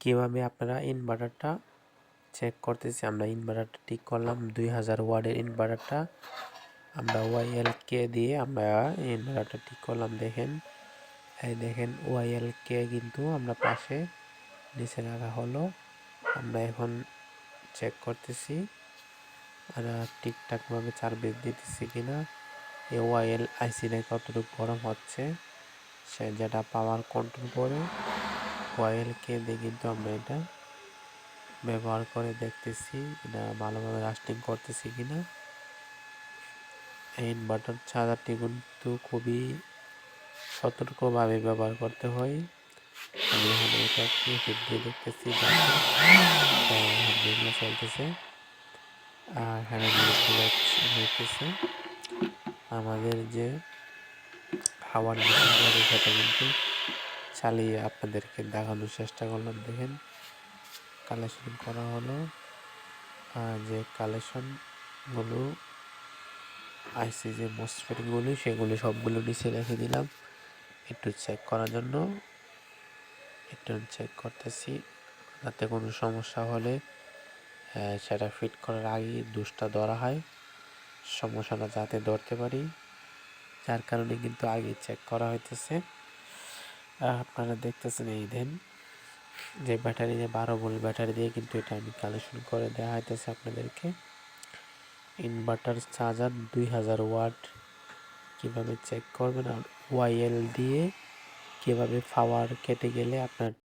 কীভাবে আপনারা ইনভার্টারটা চেক করতেছি। আমরা ইনভার্টারটা ঠিক করলাম, 2000 ওয়াটের ইনভার্টারটা আমরা ওয়াইএলকে দিয়ে আমরা ইনভার্টারটা ঠিক করলাম। দেখেন, এই দেখেন ওয়াইএলকে কিন্তু আমরা পাশে নিচে রাখা হলো। আমরা এখন চেক করতেছি আমরা ঠিকঠাকভাবে সার্ভিস দিতেছি কিনা, এই ওয়াইএল আইসিটা কতটুকু গরম হচ্ছে সে যেটা পাওয়ার কন্ট্রোল করে ওয়াইএলকে দিয়ে কিন্তু আমরা এটা ব্যবহার করে দেখতেছি এটা ভালোভাবে লাস্টিং করতেছি কিনা। এই ইনভার্টার চার্জারটি কিন্তু খুবই সতর্কভাবে ব্যবহার করতে হয়। আমি এখানে এটা একটু হিট দিয়ে দেখতেছি, হাতগুলো চলতেছে আর এখানে হইতেছে। আমাদের যে হাওয়ার মেশিনটা সেটা কিন্তু চালিয়ে আপনাদেরকে দেখানোর চেষ্টা করলাম। দেখেন কালেকশন করা হলো, আর যে কালেকশনগুলো আইসি যে মসফেটগুলি সেগুলি সবগুলো নিচে রেখে দিলাম একটু চেক করার জন্য। একটু চেক করতেছি যাতে কোনো সমস্যা হলে সেটা ফিট করার আগেই দুষ্টা ধরা হয়, সমস্যাটা যাতে ধরতে পারি, যার কারণে কিন্তু আগে চেক করা হইতেছে। আপনারা দেখতেছেন এই দেন যে ব্যাটারি দিয়ে 12 ভোল্ট ব্যাটারি দিয়ে কিন্তু এটা আমি কালেকশন করে দেওয়া হইতেছে আপনাদেরকে। ইনভার্টার চার্জার 2000 ওয়াট কিভাবে চেক করবেন আর ওয়াইএল দিয়ে কিভাবে পাওয়ার কেটে গেলে আপনার